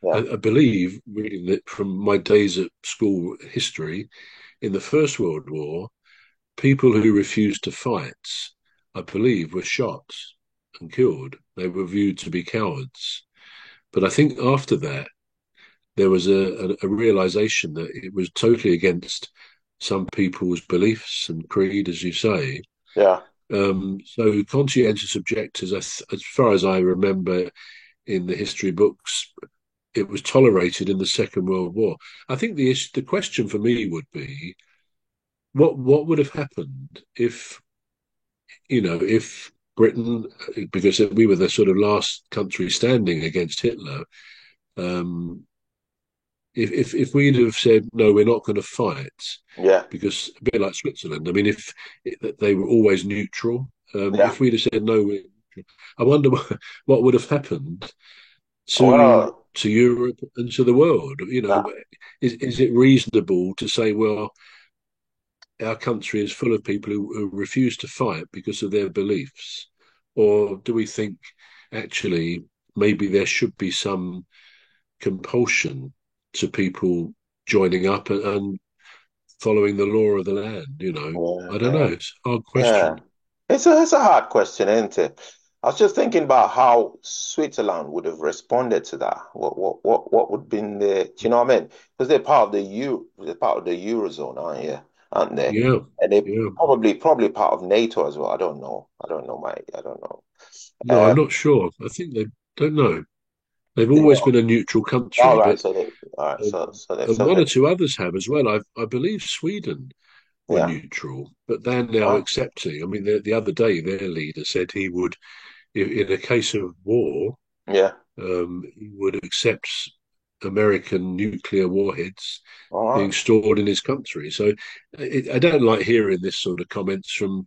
Yeah. I believe, reading that from my days at school history, in the First World War, people who refused to fight, I believe, were shot and killed. They were viewed to be cowards. But I think after that, there was a realization that it was totally against some people's beliefs and creed, as you say. Yeah. So conscientious objectors, as far as I remember in the history books, it was tolerated in the Second World War. I think the question for me would be what would have happened if if Britain, because we were the sort of last country standing against Hitler, um, if we'd have said no, we're not going to fight, Yeah. because a bit like Switzerland. I mean, if they were always neutral, Yeah. if we'd have said no, we're neutral, I wonder what would have happened to Well, Europe and to the world. that, Is it reasonable to say, well, our country is full of people who refuse to fight because of their beliefs, or do we think actually maybe there should be some compulsion to people joining up and following the law of the land? yeah, I don't know. yeah, It's a hard yeah. question. It's a hard question, isn't it? I was just thinking about how Switzerland would have responded to that. What would been the, do you know what I mean? Because they're part of the Eurozone, aren't they? Yeah, And they yeah. probably part of NATO as well. I don't know. I don't know. No, I'm Um, not sure. I think they don't know. They've they always were, been a neutral all country, right. but and So one they, or two others have as well. I believe Sweden were yeah. neutral, but they're now Huh? accepting. I mean, the other day their leader said he would, in a case of war, Yeah. he would accept American nuclear warheads All being right. stored in his country. So I don't like hearing this sort of comments from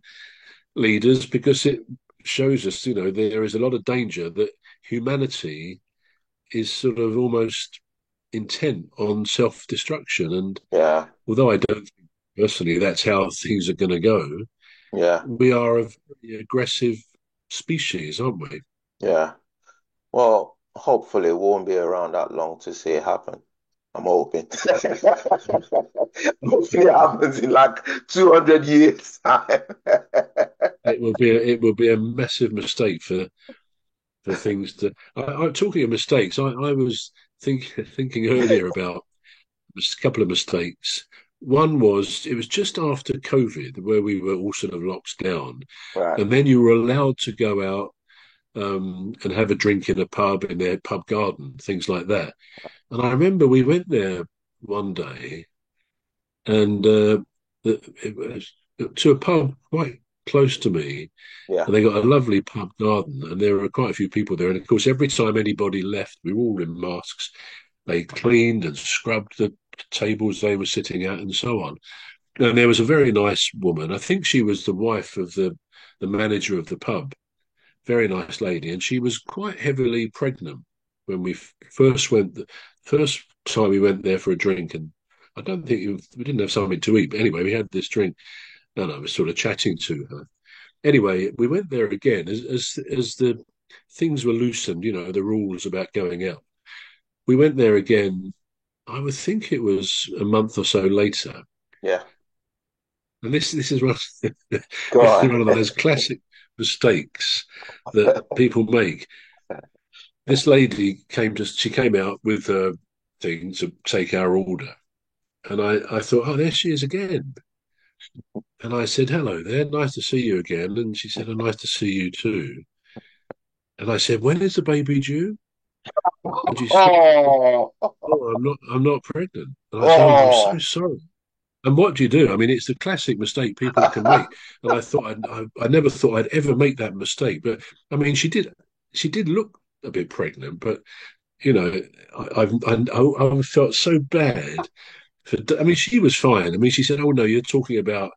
leaders, because it shows us, there is a lot of danger that humanity is sort of almost intent on self-destruction. And Yeah. although I don't think personally that's how things are going to go, Yeah. we are a very aggressive species, aren't we? Yeah. Well, hopefully it won't be around that long to see it happen. I'm hoping. Hopefully it happens in like 200 years time. It will be a massive mistake for things to. I'm talking of mistakes. I was thinking earlier about a couple of mistakes. One was it was just after COVID where we were all sort of locked down, Right. and then you were allowed to go out and have a drink in a pub in their pub garden, things like that. And I remember we went there one day, and it was to a pub quite close to me, Yeah. and they got a lovely pub garden, and there were quite a few people there. And of course, every time anybody left, we were all in masks. They cleaned and scrubbed the tables they were sitting at, and so on. And there was a very nice woman. I think she was the wife of the manager of the pub. Very nice lady, and she was quite heavily pregnant when we first went. The first time we went there for a drink, and I don't think we didn't have something to eat. But anyway, we had this drink, and I was sort of chatting to her. Anyway, we went there again as the things were loosened. The rules about going out. We went there again. I would think it was a month or so later, Yeah. and this is one Go this is on. one of those classic mistakes that people make. This lady she came out with a thing to take our order. And I thought, oh, there she is again. And I said, hello there, nice to see you again. And she said, oh, nice to see you too. And I said, when is the baby due? And she said, Oh. oh, I'm not pregnant. And I said, oh, I'm so Oh. sorry. And what do you do? I mean, it's the classic mistake people can make. And I thought, I never thought I'd ever make that mistake. But I mean, she did look a bit pregnant, but you know, I felt so bad. I mean, she was fine. I mean, she said, "Oh no, you're talking about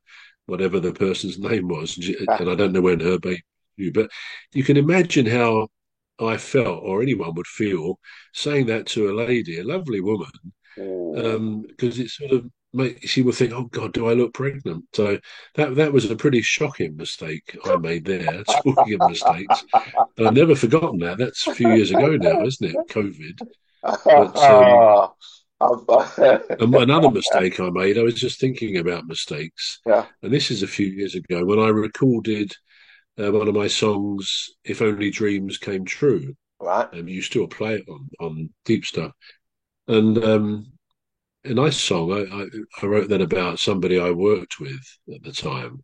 whatever the person's name was," and I don't know when her baby was due, but you can imagine how I felt, or anyone would feel, saying that to a lady, a lovely woman, Ooh. because it sort of she would think, "Oh God, do I look pregnant?" So that was a pretty shocking mistake I made there. Talking of mistakes, and I've never forgotten that. That's a few years ago now, isn't it? COVID. But I've- and another mistake I made, I was just thinking about mistakes, yeah, and this is a few years ago when I recorded one of my songs, "If Only Dreams Came True." right. You still play it on Deep Stuff, and a nice song. I wrote that about somebody I worked with at the time,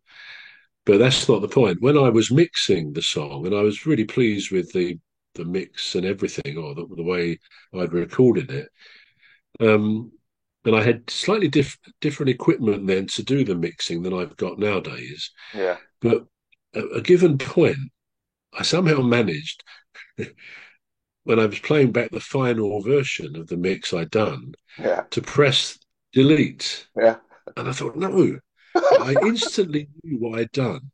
but that's not the point. When I was mixing the song, and I was really pleased with the mix and everything, or the way I'd recorded it. Um, and I had slightly different equipment then to do the mixing than I've got nowadays. Yeah, But at a given point, I somehow managed, when I was playing back the final version of the mix I'd done, yeah, to press delete. yeah, And I thought, no, I instantly knew what I'd done.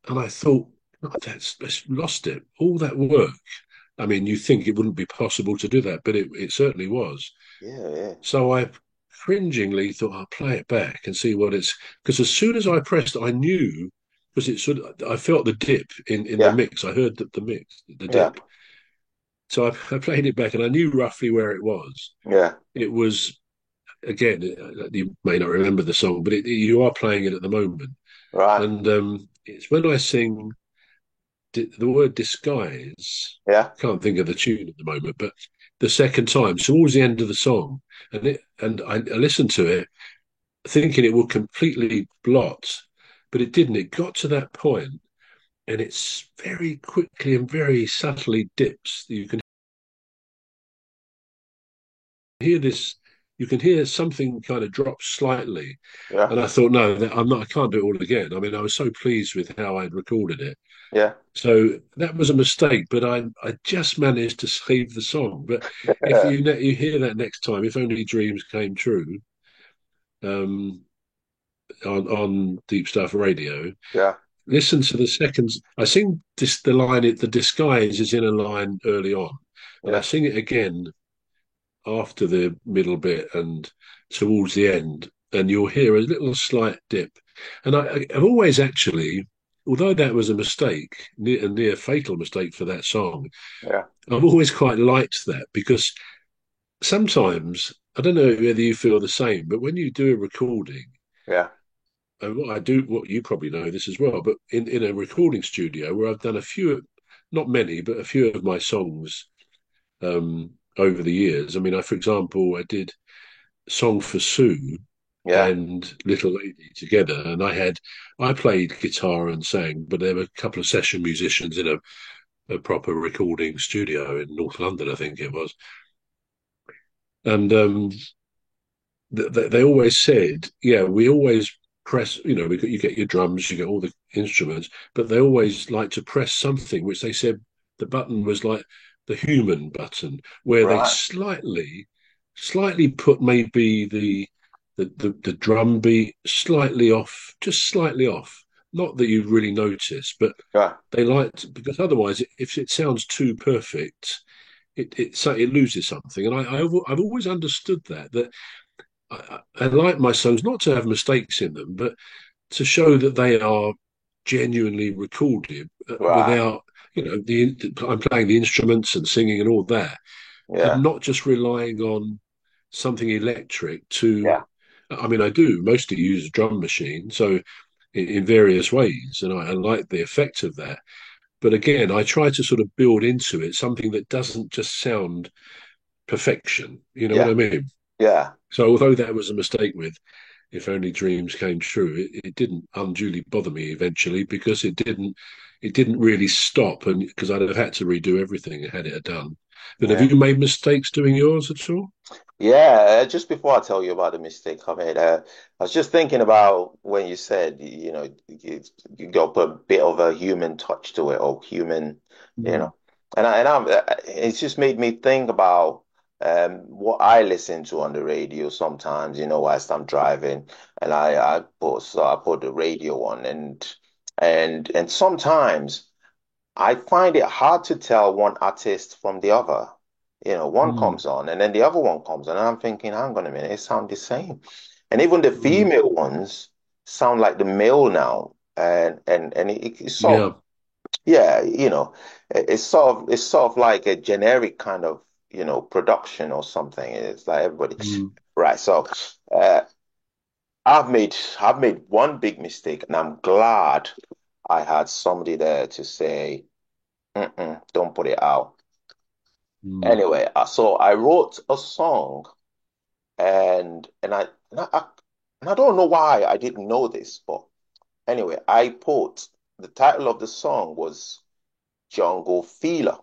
And I thought, oh, that's lost it. All that work. I mean, you think it wouldn't be possible to do that, but it certainly was. yeah, yeah, So I cringingly thought, I'll play it back and see what it's. Because as soon as I pressed, I knew, because I felt the dip in the yeah, mix. I heard the mix, the yeah, dip. So I played it back and I knew roughly where it was. yeah. It was, again, you may not remember the song, but you are playing it at the moment. Right. And it's when I sing the word disguise. Yeah, Can't think of the tune at the moment, but the second time, towards the end of the song, and I listened to it thinking it would completely blot, but it didn't. It got to that point, and it's very quickly and very subtly dips. You can hear this. You can hear something kind of drop slightly, yeah, and I thought, no, I'm not. I can't do it all again. I mean, I was so pleased with how I'd recorded it. yeah, So that was a mistake, but I just managed to save the song. But if you hear that next time, if only dreams came true, um, on Deep Stuff Radio, yeah, listen to the seconds. I sing the line. The disguise is in a line early on, and I yeah, sing it again after the middle bit and towards the end, and you'll hear a little slight dip. And I've always actually, although that was a mistake, a near fatal mistake for that song, yeah, I've always quite liked that because sometimes, I don't know whether you feel the same, but when you do a recording, yeah, and what I do, what you probably know this as well, but in a recording studio where I've done a few, not many, but a few of my songs over the years. I mean, for example, I did Song for Sue yeah, and Little Lady together, and I played guitar and sang, but there were a couple of session musicians in a proper recording studio in North London, I think it was, and they always said, yeah, we always press, you get your drums, you get all the instruments, but they always like to press something which they said the button was like the human button, where they right. slightly put maybe the drum beat slightly off, just slightly off. Not that you'd really notice, but Yeah, they liked, because otherwise, if it sounds too perfect, it loses something. And I've always understood that I like my songs not to have mistakes in them, but to show that they are genuinely recorded right. without, I'm playing the instruments and singing and all that, and Yeah, not just relying on something electric to. yeah, I mean, I do mostly use a drum machine, so in various ways, and I like the effect of that. But again, I try to sort of build into it something that doesn't just sound perfection. You know what yeah, I mean? yeah, So although that was a mistake with If Only Dreams Came True, it didn't unduly bother me eventually because it didn't really stop, and because I'd have had to redo everything had it done. But have yeah. you made mistakes doing yours at all? Yeah, just before I tell you about the mistake I made, I was just thinking about when you said, you got a bit of a human touch to it, or human, you Mm. know, it's just made me think about what I listen to on the radio sometimes, whilst I'm driving, and I put the radio on, and sometimes I find it hard to tell one artist from the other. One Mm. comes on and then the other one comes on, and I'm thinking, hang on a minute, it sounds the same. And even the Mm. female ones sound like the male now. And it's sort of, Yeah. yeah, it's sort of like a generic kind of, production or something. It's like everybody, Mm, right? So, uh, I've made one big mistake, and I'm glad I had somebody there to say, mm-mm, don't put it out. mm. Anyway, so I wrote a song, and I don't know why I didn't know this, but anyway, I put the title of the song was Jungle Fever.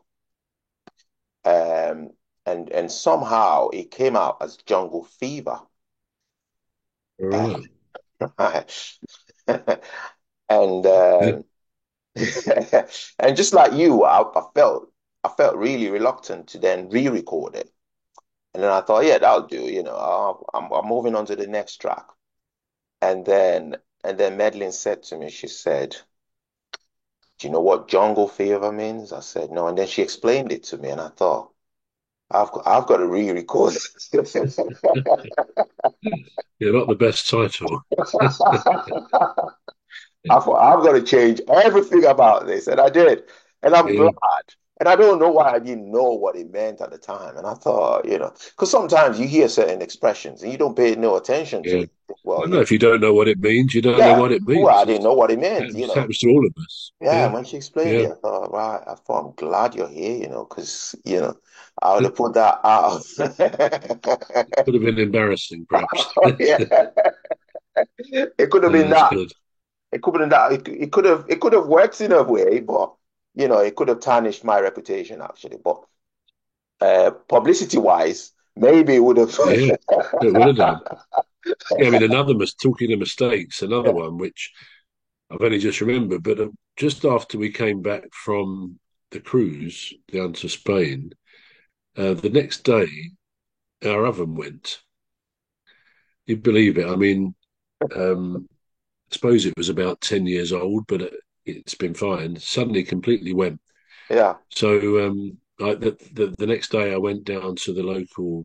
Um, and somehow it came out as Jungle Fever. All Uh, right. and Yeah. and just like you, I felt really reluctant to then re-record it. And then I thought, yeah, that'll do. I'm moving on to the next track. And then Madeline said to me, she said, "Do you know what jungle fever means?" I said, "No." And then she explained it to me, and I thought, I've got to re-record it. Yeah, not the best title. I thought I've got to change everything about this, and I did, and I'm glad. Yeah, And I don't know why I didn't know what it meant at the time. And I thought, because sometimes you hear certain expressions and you don't pay no attention to yeah. it. Well, I know if you don't know what it means, you don't know yeah, what it well, means. I didn't know what it meant. It happens to all of us. Yeah, Yeah, and when she explained yeah. it, I thought, right, I thought I'm glad you're here, because I would have put that out. Could have been embarrassing, perhaps. Yeah, it could have been That's that. good. It could have been that. It could have worked in a way, but it could have tarnished my reputation actually. But publicity wise, maybe it would have. Yeah, it would have done. Yeah, I mean, talking of mistakes, another Yeah, one which I've only just remembered, but just after we came back from the cruise down to Spain, the next day our oven went. You believe it? I mean, I suppose it was about 10 years old, but it's been fine. Suddenly, completely went. yeah, So the next day, I went down to the local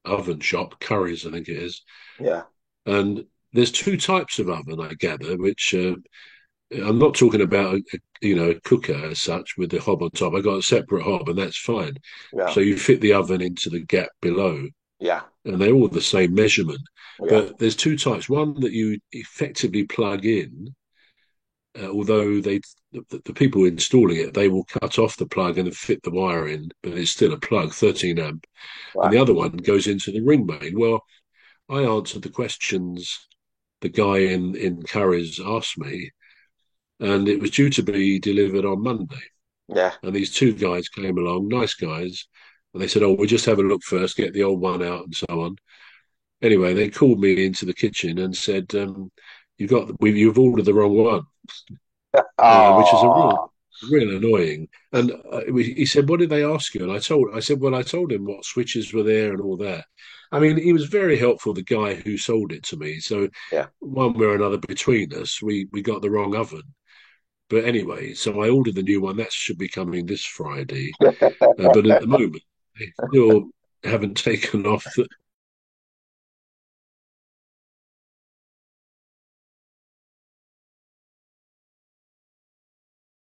oven shop, Curry's, I think it is, yeah, and there's two types of oven, I gather, which I'm not talking about a cooker as such with the hob on top. I got a separate hob, and that's fine. yeah, So you fit the oven into the gap below, yeah, and they're all the same measurement. yeah. But there's two types. One that you effectively plug in, although the people installing it, they will cut off the plug and fit the wire in, but it's still a plug, 13 amp. And Right. the other one goes into the ring main. Well, I answered the questions the guy in Curry's asked me, and it was due to be delivered on Monday. Yeah. And these two guys came along, nice guys, and they said, "Oh, we'll just have a look first, get the old one out, and so on." Anyway, they called me into the kitchen and said, "You've ordered the wrong one," which is a Oh, real annoying. And he said, "What did they ask you?" And I said, "Well, I told him what switches were there and all that." I mean, he was very helpful, the guy who sold it to me. So yeah. one way or another between us, we got the wrong oven. But anyway, so I ordered the new one. That should be coming this Friday. But at the moment, they still haven't taken off